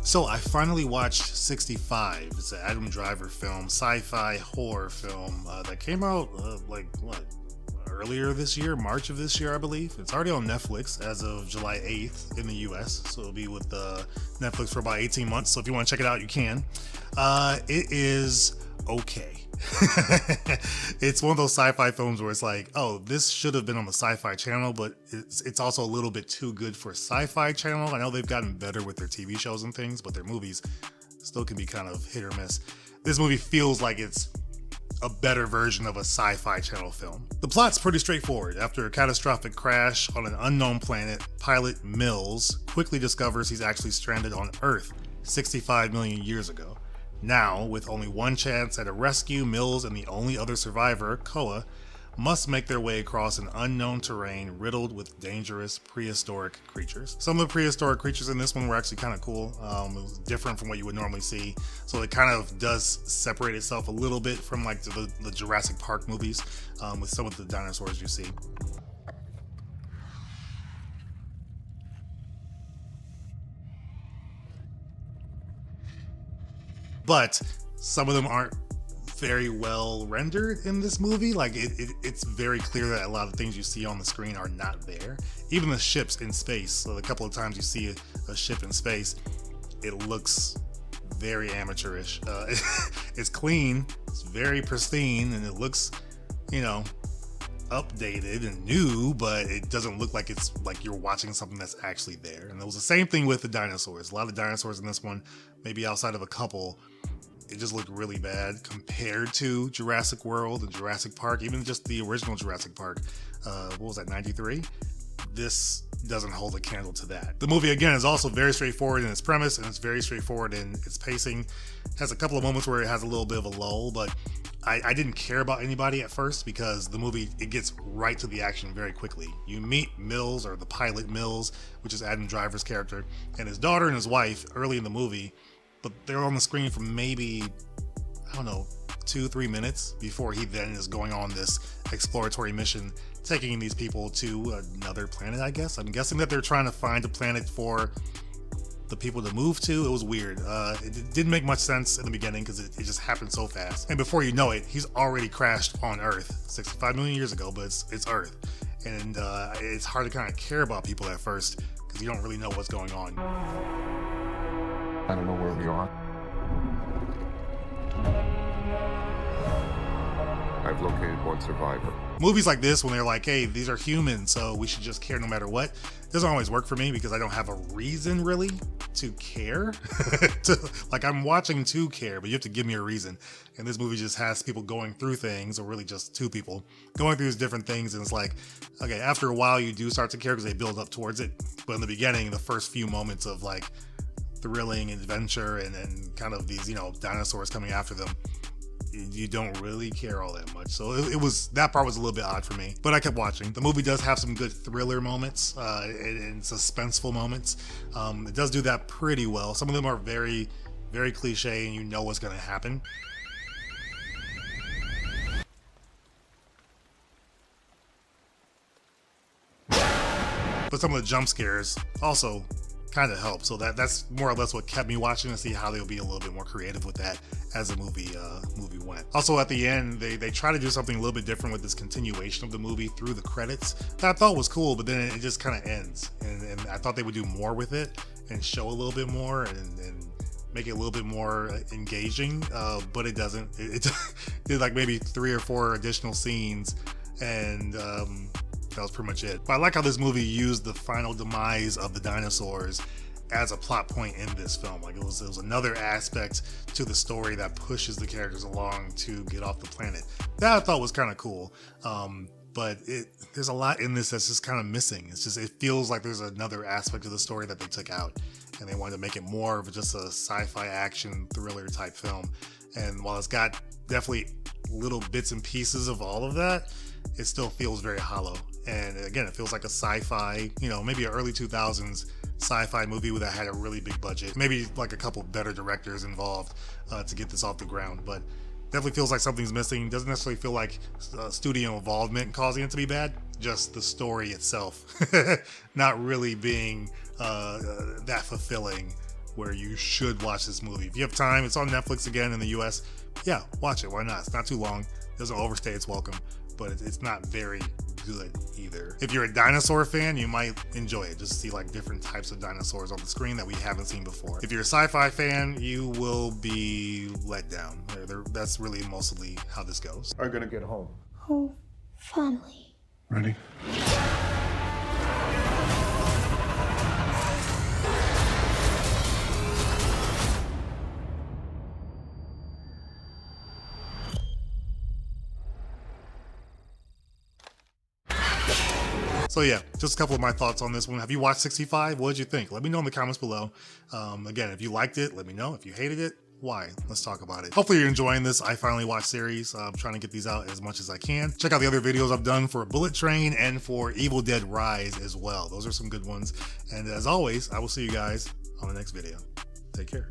So I finally watched 65. It's an Adam Driver film, sci-fi horror film that came out earlier this year, March of this year, I believe. It's already on Netflix as of July 8th in the US, so it'll be with Netflix for about 18 months. So if you want to check it out, you can. It is okay. It's one of those sci-fi films where it's like, oh, this should have been on the Sci-Fi Channel, but it's also a little bit too good for Sci-Fi Channel. I know they've gotten better with their TV shows and things, but their movies still can be kind of hit or miss. This movie feels like it's a better version of a Sci-Fi Channel film. The plot's pretty straightforward. After a catastrophic crash on an unknown planet, pilot Mills quickly discovers he's actually stranded on Earth 65 million years ago. Now, with only one chance at a rescue, Mills and the only other survivor, Koa, must make their way across an unknown terrain riddled with dangerous prehistoric creatures. Some of the prehistoric creatures in this one were actually kind of cool. It was different from what you would normally see, so it kind of does separate itself a little bit from like the Jurassic Park movies with some of the dinosaurs you see. But some of them aren't very well rendered in this movie. Like it's very clear that a lot of things you see on the screen are not there. Even the ships in space. So a couple of times you see a ship in space, it looks very amateurish. It's clean, it's very pristine, and it looks, updated and new, but it doesn't look like it's like you're watching something that's actually there. And it was the same thing with the dinosaurs. A lot of dinosaurs in this one, maybe outside of a couple, it just looked really bad compared to Jurassic World and Jurassic Park, even just the original Jurassic Park. What was that, 93? This doesn't hold a candle to that. The movie, again, is also very straightforward in its premise, and it's very straightforward in its pacing. It has a couple of moments where it has a little bit of a lull, but I didn't care about anybody at first because the movie, it gets right to the action very quickly. You meet Mills, or the pilot Mills, which is Adam Driver's character, and his daughter and his wife early in the movie, but they're on the screen for maybe, 2-3 minutes before he then is going on this exploratory mission, taking these people to another planet, I guess. I'm guessing that they're trying to find a planet for the people to move to. It was weird. It didn't make much sense in the beginning because it just happened so fast. And before you know it, he's already crashed on Earth 65 million years ago, but it's Earth. And it's hard to kind of care about people at first because you don't really know what's going on. I don't know where we are. I've located one survivor. Movies like this, when they're like, hey, these are humans, so we should just care no matter what, doesn't always work for me because I don't have a reason really to care. I'm watching to care, but you have to give me a reason. And this movie just has people going through things, or really just two people going through these different things. And it's like, okay, after a while you do start to care because they build up towards it. But in the beginning, the first few moments of like thrilling adventure and kind of these, dinosaurs coming after them, you don't really care all that much. So that part was a little bit odd for me, but I kept watching. The movie does have some good thriller moments and suspenseful moments. It does do that pretty well. Some of them are very, very cliche and you know what's going to happen. But some of the jump scares also kind of help. So that's more or less what kept me watching, to see how they'll be a little bit more creative with that as the movie went. Also at the end, they try to do something a little bit different with this continuation of the movie through the credits that I thought was cool, but then it just kind of ends. And I thought they would do more with it and show a little bit more and make it a little bit more engaging, but it doesn't. It did like maybe 3 or 4 additional scenes, and that was pretty much it. But I like how this movie used the final demise of the dinosaurs as a plot point in this film. Like it was another aspect to the story that pushes the characters along to get off the planet. That I thought was kind of cool. But there's a lot in this that's just kind of missing. It feels like there's another aspect of the story that they took out, and they wanted to make it more of just a sci-fi action thriller type film. And while it's got definitely little bits and pieces of all of that, it still feels very hollow. And again, it feels like a sci-fi, maybe an early 2000s sci-fi movie that had a really big budget. Maybe like a couple better directors involved to get this off the ground. But definitely feels like something's missing. Doesn't necessarily feel like studio involvement causing it to be bad. Just the story itself not really being that fulfilling where you should watch this movie. If you have time, it's on Netflix again in the US. Yeah, watch it. Why not? It's not too long. It doesn't overstay its welcome, but it's not very good either. If you're a dinosaur fan, you might enjoy it. Just see like different types of dinosaurs on the screen that we haven't seen before. If you're a sci-fi fan, you will be let down. That's really mostly how this goes. I'm gonna get home. Oh, family. Ready? So yeah, just a couple of my thoughts on this one. Have you watched 65? What did you think? Let me know in the comments below. Again, if you liked it, let me know. If you hated it, why? Let's talk about it. Hopefully you're enjoying this I Finally Watched series. I'm trying to get these out as much as I can. Check out the other videos I've done for Bullet Train and for Evil Dead Rise as well. Those are some good ones. And as always, I will see you guys on the next video. Take care.